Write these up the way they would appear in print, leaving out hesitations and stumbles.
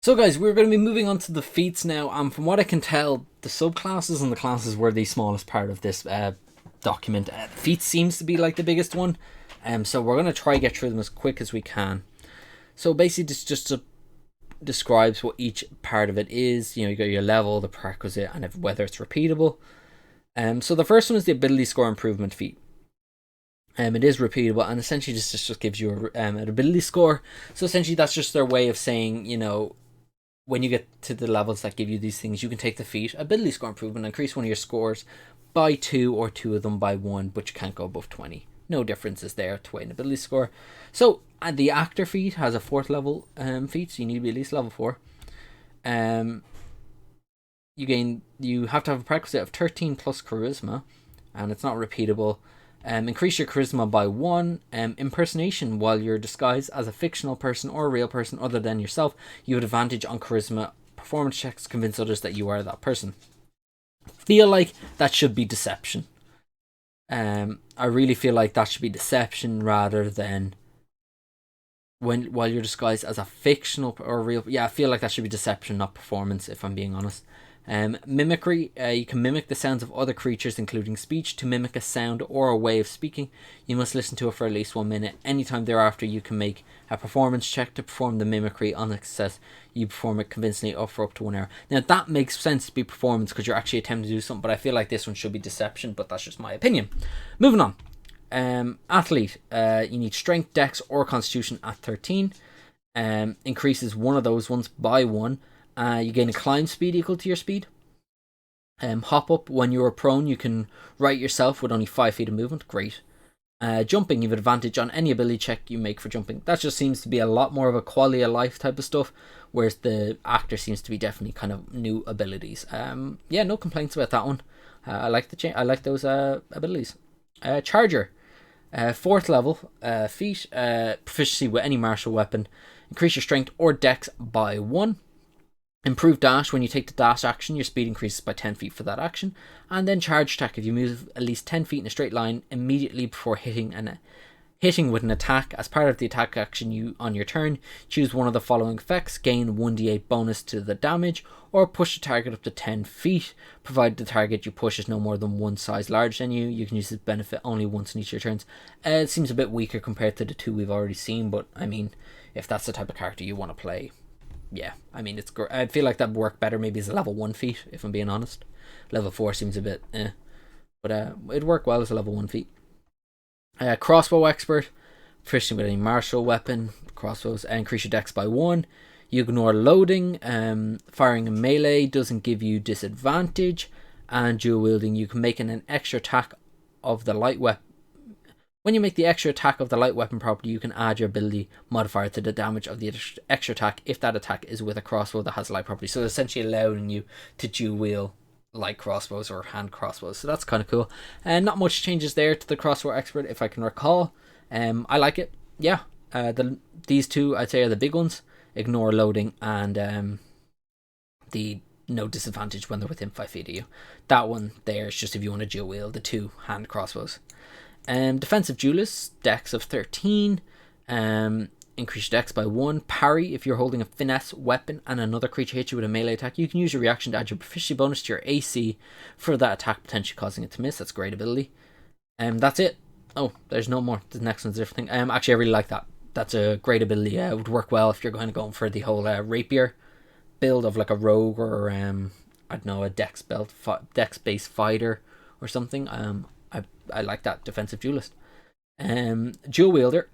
So guys, we're going to be moving on to the feats now, and from what I can tell, the subclasses and the classes were the smallest part of this document. Feats seems to be like the biggest one, so we're going to try get through them as quick as we can. So basically this just describes what each part of it is. You know, you got your level, the prerequisite, and whether it's repeatable. So the first one is the ability score improvement feat. It is repeatable, and essentially just gives you an ability score. So essentially that's just their way of saying, you know, when you get to the levels that give you these things, you can take the feat, ability score improvement, increase one of your scores by 2 or two of them by 1, but you can't go above 20. No differences there to weight and ability score. So, and the actor feat has a 4th level feat, so you need to be at least level 4. You have to have a prerequisite of 13 plus charisma, and it's not repeatable. Increase your charisma by 1. Impersonation, while you're disguised as a fictional person or a real person other than yourself, you have advantage on charisma performance checks to convince others that you are that person. Feel like that should be deception. I really feel like that should be deception rather than while you're disguised as a fictional or real. Yeah, I feel like that should be deception, not performance, if I'm being honest. Mimicry, you can mimic the sounds of other creatures, including speech, to mimic a sound or a way of speaking. You must listen to it for at least 1 minute. Anytime thereafter, you can make a performance check to perform the mimicry. On success, you perform it convincingly for up to 1 hour. Now, that makes sense to be performance because you're actually attempting to do something, but I feel like this one should be deception, but that's just my opinion. Moving on. Athlete, you need strength, dex, or constitution at 13. Increases one of those ones by 1. You gain a climb speed equal to your speed. Hop up, when you are prone, you can right yourself with only 5 feet of movement. Great. Jumping, you have advantage on any ability check you make for jumping. That just seems to be a lot more of a quality of life type of stuff, whereas the actor seems to be definitely kind of new abilities. Yeah, no complaints about that one. I like I like those abilities. Charger, 4th level feat, proficiency with any martial weapon. Increase your strength or dex by 1. Improve dash, when you take the dash action, your speed increases by 10 feet for that action. And then charge attack, if you move at least 10 feet in a straight line immediately before hitting with an attack. As part of the attack action, you on your turn choose one of the following effects: gain 1d8 bonus to the damage, or push the target up to 10 feet, provided the target you push is no more than one size larger than you. You can use this benefit only once in each of your turns. It seems a bit weaker compared to the 2 we've already seen, but I mean, if that's the type of character you want to play, yeah, I mean, it's great. I feel like that would work better maybe as a level 1 feat, if I'm being honest. Level 4 seems a bit but it'd work well as a level 1 feat. Crossbow expert, proficient with any martial weapon. Crossbows, increase your dex by 1. You ignore loading. Firing in melee doesn't give you disadvantage. And dual wielding, you can make an extra attack of the light weapon. When you make the extra attack of the light weapon property, you can add your ability modifier to the damage of the extra attack if that attack is with a crossbow that has light property. So essentially allowing you to dual wield light crossbows or hand crossbows. So that's kind of cool. And not much changes there to the crossbow expert, if I can recall. I like it. Yeah. These two, I'd say, are the big ones. Ignore loading and the no disadvantage when they're within 5 feet of you. That one there is just if you want to dual wield the 2 hand crossbows. Defensive Duelist, dex of 13. Increase dex by 1. Parry, if you're holding a finesse weapon and another creature hits you with a melee attack, you can use your reaction to add your proficiency bonus to your AC for that attack, potentially causing it to miss. That's a great ability. That's it. Oh, there's no more. The next one's a different thing. Actually, I really like that. That's a great ability. It would work well if you're going for the whole rapier build of like a rogue or I don't know, a dex based fighter or something. I like that. Defensive Duelist. Dual wielder,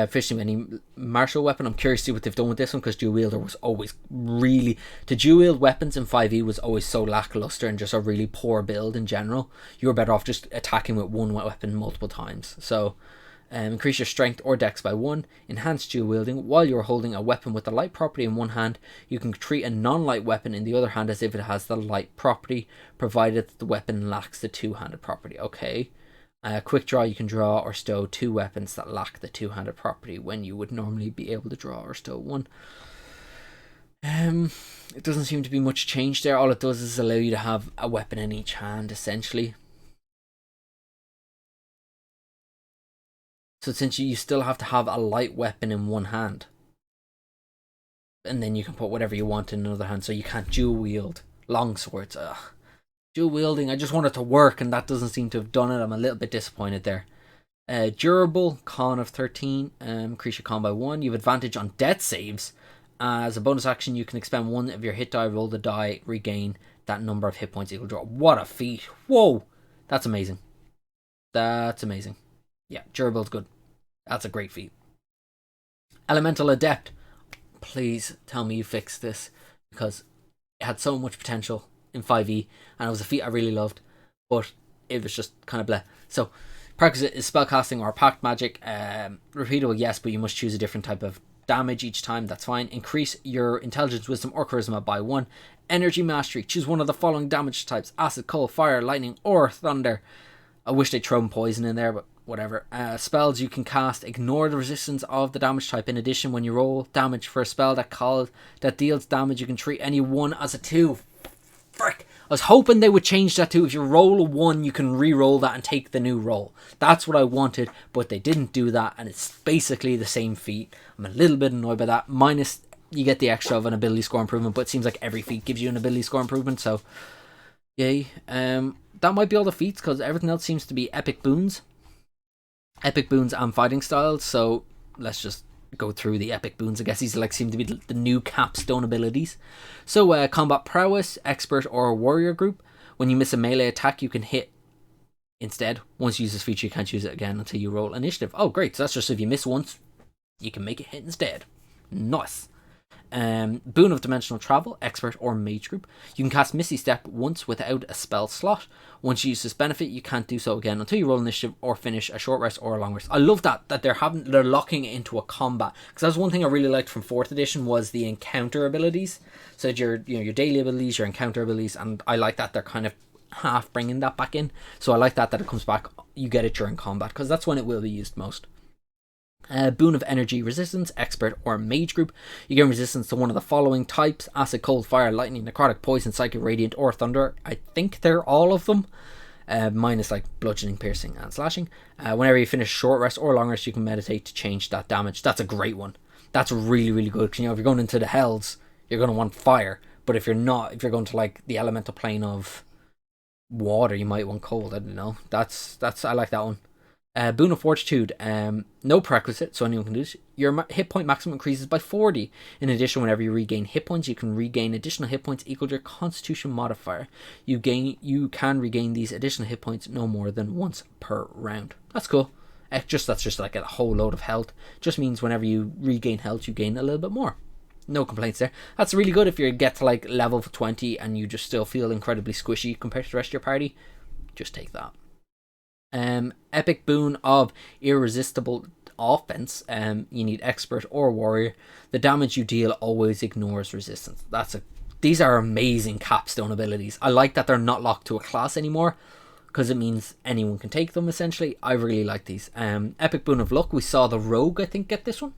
fishing any martial weapon. I'm curious to see what they've done with this one, because dual wielder was always really, to dual wield weapons in 5e was always so lackluster and just a really poor build in general. You were better off just attacking with one weapon multiple times. So increase your strength or dex by 1. Enhance dual wielding, while you're holding a weapon with the light property in one hand, you can treat a non-light weapon in the other hand as if it has the light property, provided that the weapon lacks the two-handed property. Okay. Quick draw, you can draw or stow 2 weapons that lack the two-handed property when you would normally be able to draw or stow 1. It doesn't seem to be much change there. All it does is allow you to have a weapon in each hand, essentially. So essentially you still have to have a light weapon in one hand. and then you can put whatever you want in another hand, so you can't dual wield long swords. Ugh. Dual wielding, I just want it to work, and that doesn't seem to have done it. I'm a little bit disappointed there. Durable, con of 13, increase your con by 1. You have advantage on death saves. As a bonus action, you can expend one of your hit die, roll the die, regain that number of hit points equal to. What a feat. Whoa, that's amazing. That's amazing. Yeah, durable's good. That's a great feat. Elemental Adept. Please tell me you fixed this, because it had so much potential in 5e, and it was a feat I really loved, but it was just kind of bleh. So, prerequisite is spellcasting or pact magic. Repeatable, yes, but you must choose a different type of damage each time. That's fine. Increase your intelligence, wisdom, or charisma by 1. Energy mastery. Choose one of the following damage types: acid, cold, fire, lightning, or thunder. I wish they'd thrown poison in there, but whatever. Spells you can cast ignore the resistance of the damage type. In addition, when you roll damage for a spell that deals damage, you can treat any one as a 2. Frick! I was hoping they would change that too. If you roll a 1, you can re-roll that and take the new roll. That's what I wanted, but they didn't do that, and it's basically the same feat. I'm a little bit annoyed by that. Minus, you get the extra of an ability score improvement, but it seems like every feat gives you an ability score improvement, so yay. That might be all the feats, because everything else seems to be epic boons. Epic boons and fighting styles, so let's just go through the epic boons. I guess these seem to be the new capstone abilities. So combat prowess, expert, or warrior group. When you miss a melee attack, you can hit instead. Once you use this feature, you can't use it again until you roll initiative. Oh great, so that's just if you miss once, you can make it hit instead. Nice. Boon of dimensional travel, expert, or mage group. You can cast Misty Step once without a spell slot. Once you use this benefit, you can't do so again until you roll initiative or finish a short rest or a long rest. I love that they're locking it into a combat, because that's one thing I really liked from 4th edition was the encounter abilities. So your daily abilities, your encounter abilities, and I like that they're kind of half bringing that back in. So I like that it comes back. You get it during combat, because that's when it will be used most. Boon of energy resistance, expert, or mage group. You gain resistance to one of the following types: acid, cold, fire, lightning, necrotic, poison, psychic, radiant, or thunder. I think they're all of them, minus like bludgeoning, piercing, and slashing. Whenever you finish short rest or long rest, you can meditate to change that damage. That's a great one. That's really, really good, because if you're going into the hells, you're going to want fire, but if you're not, if you're going to like the elemental plane of water, you might want cold. I don't know. That's I like that one. Boon of Fortitude, no prerequisite, so anyone can do this. Your hit point maximum increases by 40. In addition, whenever you regain hit points, you can regain additional hit points equal to your Constitution modifier. You can regain these additional hit points no more than once per round. That's cool. That's just like a whole load of health. Just means whenever you regain health, you gain a little bit more. No complaints there. That's really good if you get to like level 20 and you just still feel incredibly squishy compared to the rest of your party. Just take that. Epic boon of irresistible offense. You need expert or warrior. The damage you deal always ignores resistance. These are amazing capstone abilities. I like that they're not locked to a class anymore, because it means anyone can take them essentially. I really like these. Epic boon of luck. We saw the rogue, I think, get this one.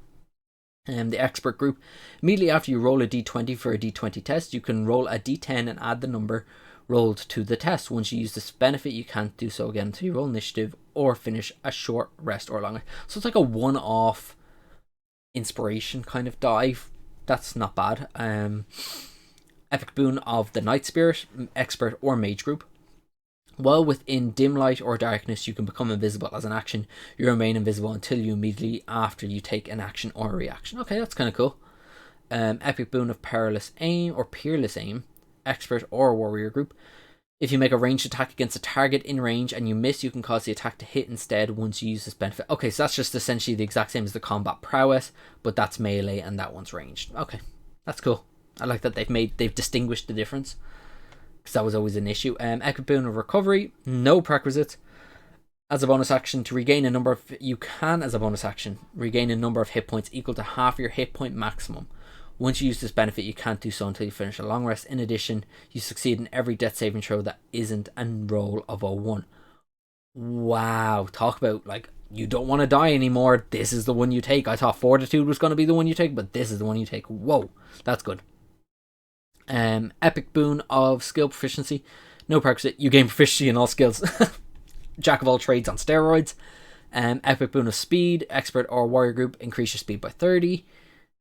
The expert group. Immediately after you roll a d20 for a d20 test, you can roll a d10 and add the number rolled to the test. Once you use this benefit, you can't do so again until you roll initiative or finish a short rest or longer. So it's like a one-off inspiration kind of dive. That's not bad. Epic boon of the night spirit, expert, or mage group. While within dim light or darkness, you can become invisible as an action. You remain invisible until you immediately after you take an action or a reaction. Okay, that's kind of cool. Epic boon of perilous aim or peerless aim, expert, or warrior group. If you make a ranged attack against a target in range and you miss, you can cause the attack to hit instead once you use this benefit. Okay, so that's just essentially the exact same as the combat prowess, but that's melee and that one's ranged. Okay, that's cool. I like that they've distinguished the difference, because that was always an issue. Epic boon of recovery, no prerequisites. As a bonus action, to regain a number of regain a number of hit points equal to half your hit point maximum. Once you use this benefit, you can't do so until you finish a long rest. In addition, you succeed in every death saving throw that isn't a roll of a 1. Wow, talk about like you don't want to die anymore. This is the one you take. I thought Fortitude was going to be the one you take, but this is the one you take. Whoa, that's good. Epic boon of skill proficiency, no prerequisite. You gain proficiency in all skills. Jack of all trades on steroids. Epic boon of speed, expert or warrior group, increase your speed by 30.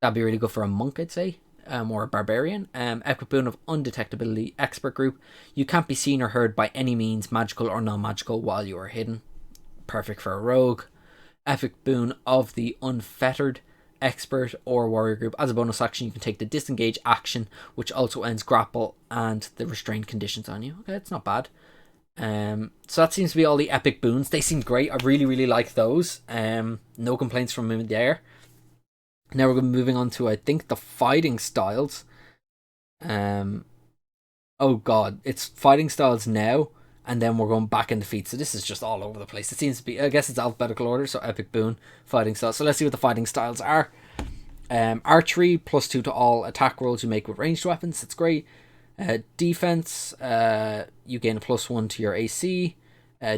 That'd be really good for a monk, I'd say. or a barbarian. Epic Boon of Undetectability, expert group. You can't be seen or heard by any means, magical or non-magical, while you are hidden. Perfect for a rogue. Epic Boon of the Unfettered, expert or warrior group. As a bonus action, you can take the disengage action, which also ends grapple and the restrained conditions on you. Okay, it's not bad. So that seems to be all the epic boons. They seem great. I really like those. No complaints from me there. Now we're going to be moving on to, I think, the fighting styles. Oh god, it's fighting styles now, and then we're going back into feats. So this is just all over the place. It seems to be, I guess it's alphabetical order, so epic boon, fighting styles. So let's see what the fighting styles are. Archery, +2 to all attack rolls you make with ranged weapons. That's great. Defense, you gain a +1 to your AC.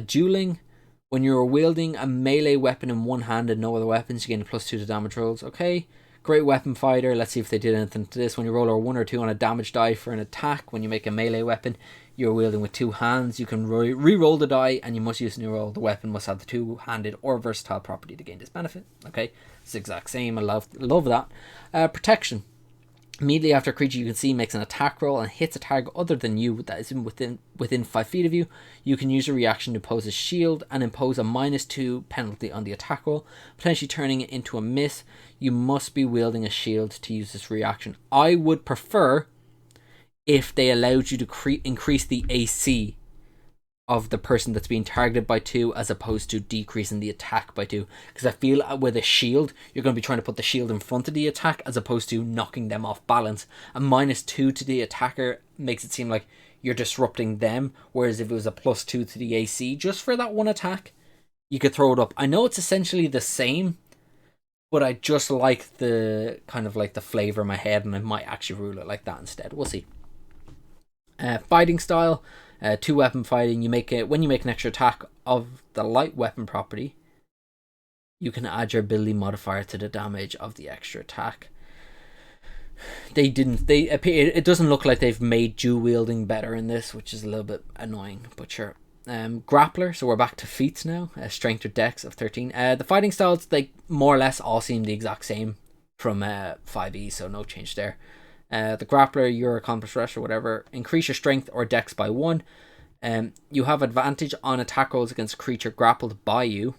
Dueling, when you're wielding a melee weapon in one hand and no other weapons, you gain a +2 to damage rolls. Okay. Great weapon fighter. Let's see if they did anything to this. When you roll a 1 or 2 on a damage die for an attack, when you make a melee weapon you're wielding with 2 hands, you can re-roll the die, and you must use a new roll. The weapon must have the 2-handed or versatile property to gain this benefit. Okay, it's the exact same. I love that. Protection. Immediately after a creature you can see makes an attack roll and hits a target other than you that is within 5 feet of you, you can use a reaction to impose a shield and impose a -2 penalty on the attack roll, potentially turning it into a miss. You must be wielding a shield to use this reaction. I would prefer if they allowed you to increase the AC of the person that's being targeted by 2 as opposed to decreasing the attack by 2, because I feel with a shield you're going to be trying to put the shield in front of the attack as opposed to knocking them off balance. A -2 to the attacker makes it seem like you're disrupting them, whereas if it was a +2 to the AC just for that one attack, you could throw it up. I know it's essentially the same, but I just like the kind of like the flavor in my head, and I might actually rule it like that instead. We'll see. Fighting style, 2-weapon fighting. When you make an extra attack of the light weapon property, you can add your ability modifier to the damage of the extra attack. It doesn't look like they've made dual wielding better in this, which is a little bit annoying, but sure. Grappler, so we're back to feats now. Strength or dex of 13. The fighting styles, they more or less all seem the exact same from 5e, so no change there. The Grappler, your accomplished rush or whatever, increase your strength or dex by 1. You have advantage on attack rolls against a creature grappled by you.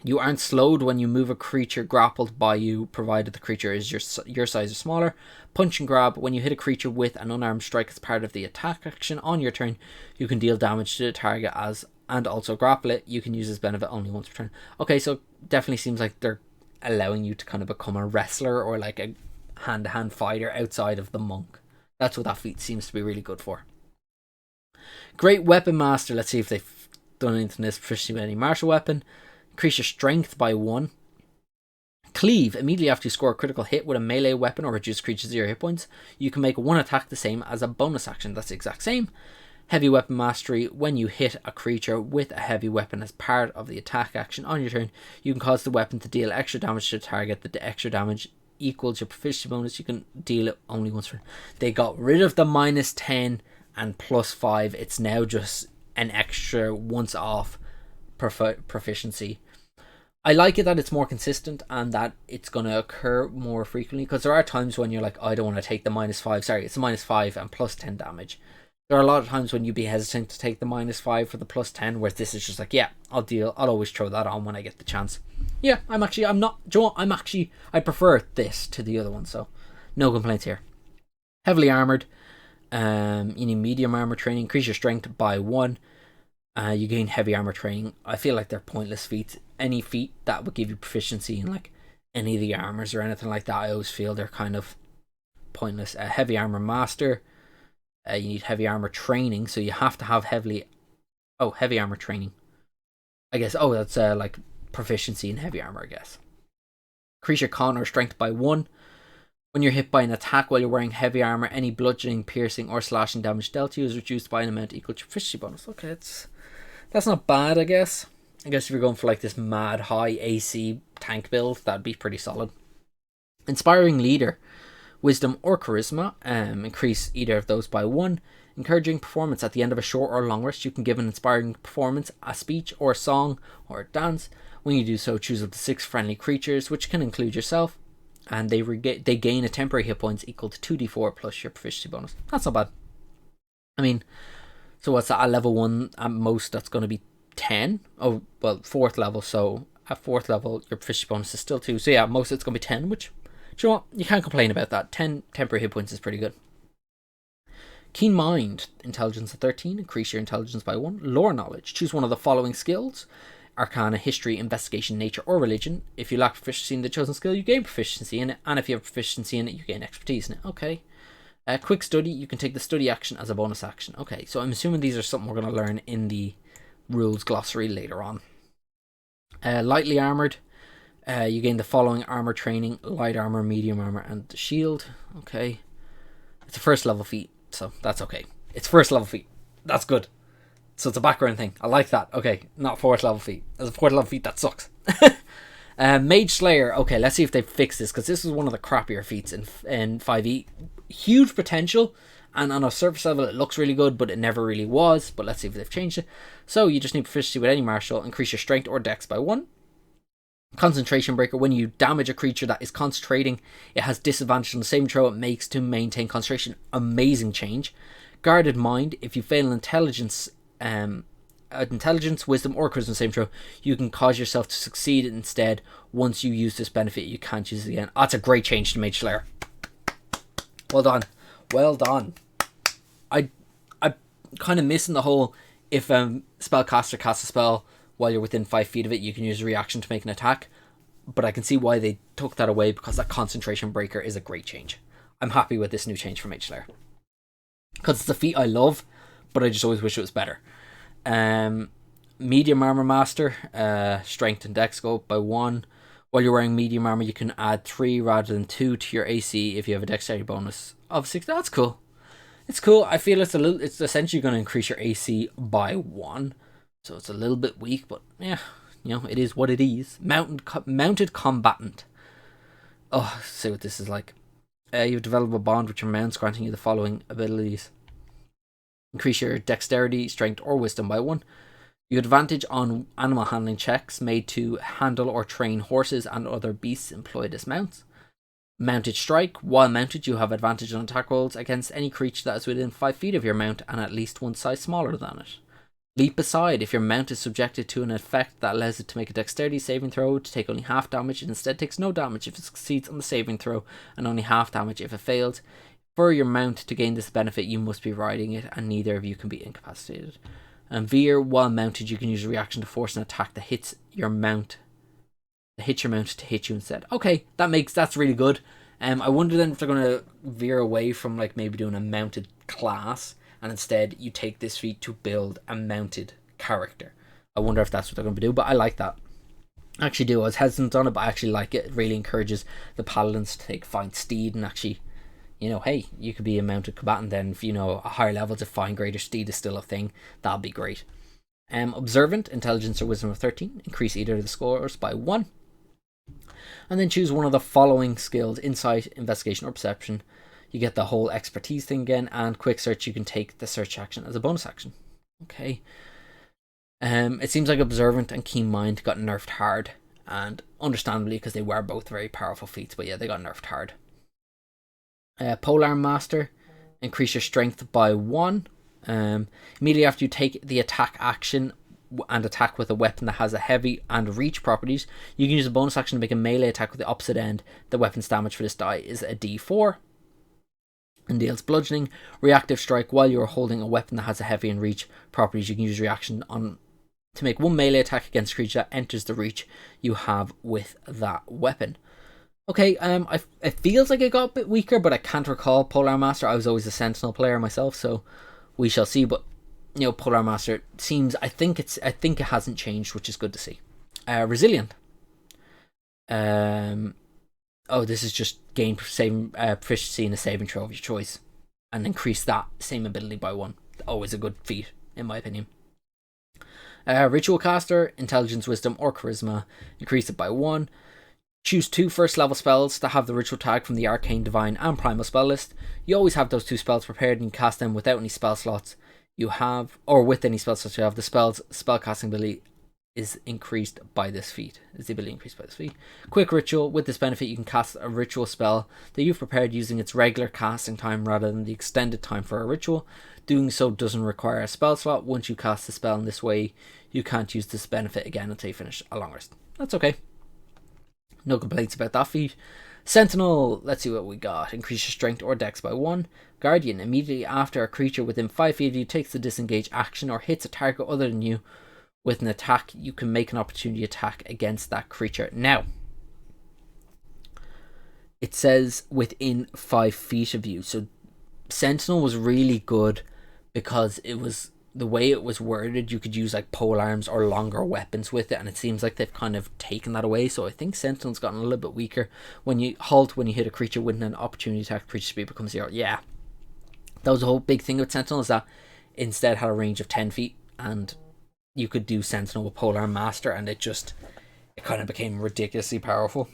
You aren't slowed when you move a creature grappled by you, provided the creature is your size or smaller. Punch and grab, when you hit a creature with an unarmed strike as part of the attack action on your turn, you can deal damage to the target and also grapple it. You can use this benefit only once per turn. Okay, so definitely seems like they're allowing you to kind of become a wrestler or like a hand-to-hand fighter outside of the monk. That's what that feat seems to be really good for. Great weapon master. Let's see if they've done anything in this, proficiency with any martial weapon. Increase your strength by 1. Cleave. Immediately after you score a critical hit with a melee weapon or reduce creature's 0 hit points, you can make one attack the same as a bonus action. That's the exact same. Heavy weapon mastery. When you hit a creature with a heavy weapon as part of the attack action on your turn, you can cause the weapon to deal extra damage to the target. The extra damage equals your proficiency bonus. You can deal it only once per. They got rid of the -10 and +5. It's now just an extra once off proficiency. I like it that it's more consistent and that it's going to occur more frequently, because there are times when you're like, I don't want to take the -5. Sorry, it's a -5 and +10 damage. There are a lot of times when you'd be hesitant to take the -5 for the +10, whereas this is just like, yeah, I'll always throw that on when I get the chance. Yeah, I prefer this to the other one, so no complaints here. Heavily armored. You need medium armor training. Increase your strength by 1. You gain heavy armor training. I feel like they're pointless feats. Any feat that would give you proficiency in like any of the armors or anything like that, I always feel they're kind of pointless. Heavy armor master. You need heavy armor training, so you have to have heavy armor training. I guess. Oh, that's like proficiency in heavy armor, I guess. Increase your con or strength by 1. When you're hit by an attack while you're wearing heavy armor, any bludgeoning, piercing, or slashing damage dealt to you is reduced by an amount equal to your proficiency bonus. Okay, that's not bad, I guess. I guess if you're going for like this mad high AC tank build, that'd be pretty solid. Inspiring leader. Wisdom or charisma. Increase either of those by 1. Encouraging performance. At the end of a short or long rest, you can give an inspiring performance, a speech or a song or a dance. When you do so, choose up to 6 friendly creatures, which can include yourself. and they gain a temporary hit points equal to 2d4 plus your proficiency bonus. That's not bad. I mean, so what's that? At level 1, at most, that's going to be 10. Oh, well, 4th level, so at 4th level, your proficiency bonus is still 2. So yeah, most it's going to be 10, which, do you know what? You can't complain about that. 10 temporary hit points is pretty good. Keen Mind, intelligence of 13, increase your intelligence by 1. Lore knowledge, choose one of the following skills: Arcana, History, Investigation, Nature, or Religion. If you lack proficiency in the chosen skill, you gain proficiency in it, and if you have proficiency in it, you gain expertise in it. Okay. Quick Study, you can take the study action as a bonus action. Okay, so I'm assuming these are something we're going to learn in the rules glossary later on. Lightly Armored, you gain the following armor training: light armor, medium armor, and shield. Okay. It's a first level feat, so that's okay. It's first level feat. That's good. So it's a background thing. I like that. Okay, not 4th level feat. As a 4th level feat, that sucks. Mage Slayer. Okay, let's see if they fix this, because this is one of the crappier feats in 5e. Huge potential, and on a surface level it looks really good, but it never really was. But let's see if they've changed it. So you just need proficiency with any martial. Increase your strength or dex by 1. Concentration Breaker. When you damage a creature that is concentrating, it has disadvantage on the saving throw it makes to maintain concentration. Amazing change. Guarded Mind. If you fail an intelligence, wisdom, or charisma saving throw, you can cause yourself to succeed instead. Once you use this benefit, you can't use it again. That's a great change to Mage Slayer. Well done. Well done. I'm kind of missing the whole, if spellcaster casts a spell while you're within 5 feet of it, you can use a reaction to make an attack. But I can see why they took that away, because that concentration breaker is a great change. I'm happy with this new change for Mage Slayer, because it's a feat I love, but I just always wish it was better. Medium Armor Master, strength and dex go up by 1. While you're wearing medium armor, you can add 3 rather than 2 to your AC if you have a dexterity bonus of 6. That's cool. It's cool. I feel it's essentially going to increase your AC by 1. So it's a little bit weak, but yeah, it is what it is. Mounted Combatant. Oh, let's see what this is like. You've developed a bond with your mounts, granting you the following abilities: increase your dexterity, strength, or wisdom by 1. You have advantage on animal handling checks made to handle or train horses and other beasts employed as mounts. Mounted Strike. While mounted, you have advantage on attack rolls against any creature that is within 5 feet of your mount and at least one size smaller than it. Leap Aside. If your mount is subjected to an effect that allows it to make a dexterity saving throw to take only half damage, it instead takes no damage if it succeeds on the saving throw, and only half damage if it fails. For your mount to gain this benefit, you must be riding it, and neither of you can be incapacitated. And Veer. While mounted, you can use a reaction to force an attack that hits your mount to hit you instead. Okay, that's really good. I wonder then if they're going to veer away from like maybe doing a mounted class, and instead you take this feat to build a mounted character. I wonder if that's what they're going to do, but I like that. I actually do. I was hesitant on it, but I actually like it. It really encourages the paladins to find steed and actually, hey, you could be a mounted combatant then. If a higher level to find greater steed is still a thing, that'll be great. Observant, intelligence or wisdom of 13, increase either of the scores by 1. And then choose one of the following skills: insight, investigation, or perception. You get the whole expertise thing again, and quick search, you can take the search action as a bonus action. Okay. It seems like Observant and Keen Mind got nerfed hard, and understandably, because they were both very powerful feats, but yeah, they got nerfed hard. Polearm Master, increase your strength by 1. Immediately after you take the attack action and attack with a weapon that has a heavy and reach properties, you can use a bonus action to make a melee attack with the opposite end. The weapon's damage for this die is a d4 and deals bludgeoning. Reactive Strike. While you're holding a weapon that has a heavy and reach properties, you can use reaction to make one melee attack against a creature that enters the reach you have with that weapon. Okay, it feels like it got a bit weaker, but I can't recall Polearm Master. I was always a Sentinel player myself, so we shall see. But Polearm Master seems, I think it hasn't changed, which is good to see. Resilient. This is just gain proficiency in a saving throw of your choice, and increase that same ability by 1. Always a good feat, in my opinion. Ritual Caster, intelligence, wisdom, or charisma, increase it by 1. Choose 2 first level spells that have the ritual tag from the Arcane, Divine, and Primal spell list. You always have those 2 spells prepared, and you cast them without any spell slots you have, or with any spell slots you have. The spell's spellcasting ability is increased by this feat. Is the ability increased by this feat? Quick ritual. With this benefit, you can cast a ritual spell that you've prepared using its regular casting time rather than the extended time for a ritual. Doing so doesn't require a spell slot. Once you cast the spell in this way, you can't use this benefit again until you finish a long rest. That's okay. No complaints about that feat. Sentinel, let's see what we got. Increase your strength or dex by 1. Guardian, immediately after a creature within 5 feet of you takes the disengage action or hits a target other than you with an attack, you can make an opportunity attack against that creature. Now, it says within 5 feet of you. So Sentinel was really good because it was the way it was worded. You could use like pole arms or longer weapons with it, and it seems like they've kind of taken that away. So I think Sentinel's gotten a little bit weaker. When you hit a creature with an opportunity attack, creature speed becomes 0. Yeah, that was the whole big thing with Sentinel, is that instead had a range of 10 feet, and you could do Sentinel with Polearm Master, and it kind of became ridiculously powerful.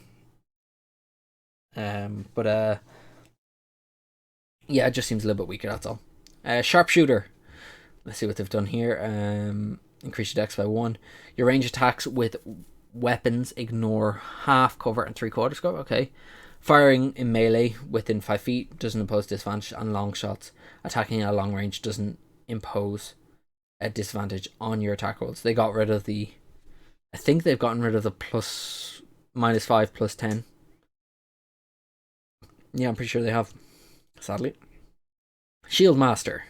Yeah, it just seems a little bit weaker, that's all. Sharpshooter. Let's see what they've done here. Increase your dex by 1. Your range attacks with weapons ignore half cover and 3/4 cover. Okay. Firing in melee within 5 feet doesn't impose disadvantage on long shots. Attacking at a long range doesn't impose a disadvantage on your attack rolls. They got rid of the... I think they've gotten rid of the -5, +10. Yeah, I'm pretty sure they have. Sadly. Shield Master.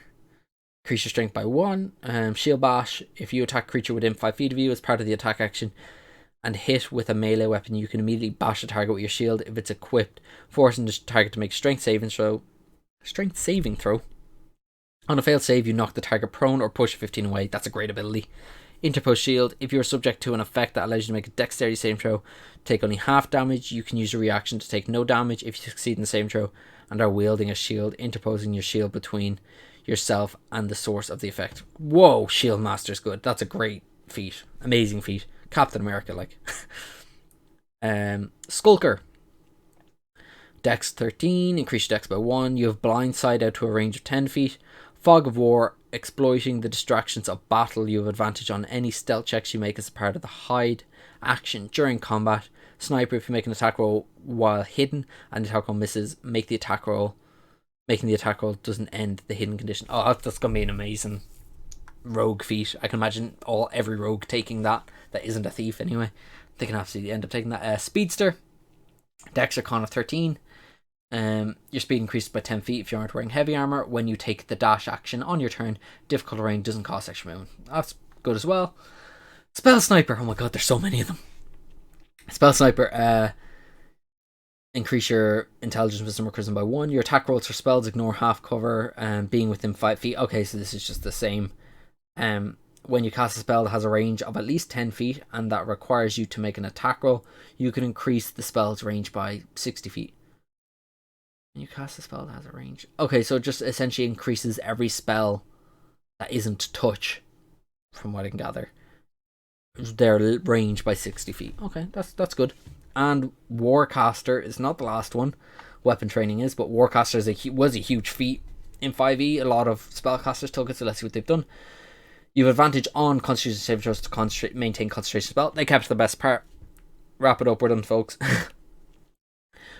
Increase your strength by 1. Shield Bash. If you attack a creature within 5 feet of you as part of the attack action and hit with a melee weapon, you can immediately bash the target with your shield if it's equipped, forcing the target to make strength saving throw. On a failed save, you knock the target prone or push 15 away. That's a great ability. Interposed Shield. If you're subject to an effect that allows you to make a dexterity saving throw, take only half damage, you can use a reaction to take no damage if you succeed in the saving throw and are wielding a shield, interposing your shield between yourself and the source of the effect. Whoa, Shield Master's good. That's a great feat. Amazing feat. Captain America, like. Skulker. Dex 13. Increase your dex by 1. You have blind sight out to a range of 10 feet. Fog of War. Exploiting the distractions of battle, you have advantage on any stealth checks you make as a part of the hide action during combat. Sniper, if you make an attack roll while hidden and the attack roll misses, making the attack roll doesn't end the hidden condition. Oh, that's going to be an amazing rogue feat. I can imagine every rogue taking that isn't a thief anyway. They can absolutely end up taking that. Speedster. Dex Arcana 13. Your speed increases by 10 feet if you aren't wearing heavy armor. When you take the dash action on your turn, difficult terrain doesn't cost extra movement. That's good as well. Spell Sniper. Oh my god, there's so many of them. Spell Sniper. Increase your intelligence, wisdom, or charisma by 1. Your attack rolls for spells ignore half cover, being within 5 feet. Okay, so this is just the same. When you cast a spell that has a range of at least 10 feet and that requires you to make an attack roll, you can increase the spell's range by 60 feet. When you cast a spell that has a range... Okay, so it just essentially increases every spell that isn't touch, from what I can gather, their range by 60 feet. Okay, that's good. And Warcaster is not the last one. Weapon training is, but Warcaster was a huge feat in 5e. A lot of spellcasters took it, so let's see what they've done. You have advantage on Constitution saving throws to maintain concentration spell. They kept the best part. Wrap it up, we're done, folks.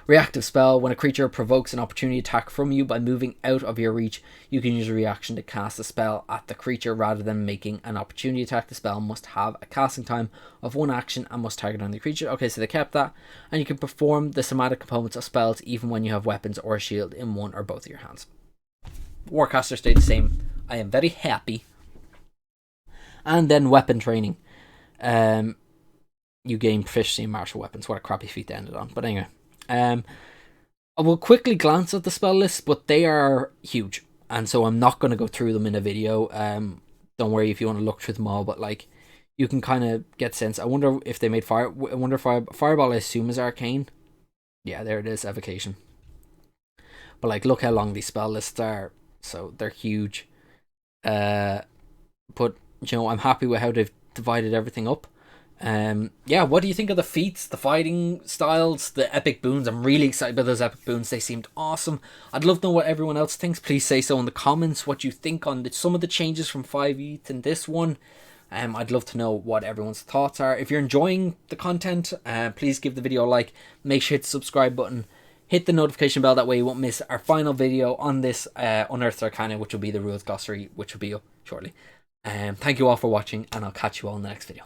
Reactive Spell. When a creature provokes an opportunity attack from you by moving out of your reach, you can use a reaction to cast a spell at the creature rather than making an opportunity attack. The spell must have a casting time of 1 action and must target on the creature. Okay, so they kept that. And you can perform the somatic components of spells even when you have weapons or a shield in one or both of your hands. Warcaster stayed the same. I am very happy. And then weapon training. You gain proficiency in martial weapons. What a crappy feat they ended on. But anyway. I will quickly glance at the spell list, but they are huge, and so I'm not going to go through them in a video. Don't worry if you want to look through them all, but like you can kind of get sense. I wonder if they made Fireball. I assume is arcane. Yeah, there it is, evocation. But like, look how long these spell lists are. So they're huge. But you know, I'm happy with how they've divided everything up. Yeah, what do you think of the feats, the fighting styles, the epic boons? I'm really excited about those epic boons. They seemed awesome. I'd love to know what everyone else thinks. Please say so in the comments what you think on some of the changes from 5e to this one. I'd love to know what everyone's thoughts are. If you're enjoying the content, please give the video a like. Make sure to hit the subscribe button. Hit the notification bell, that way you won't miss our final video on this Unearthed Arcana, which will be the rules glossary, which will be up shortly. Thank you all for watching, and I'll catch you all in the next video.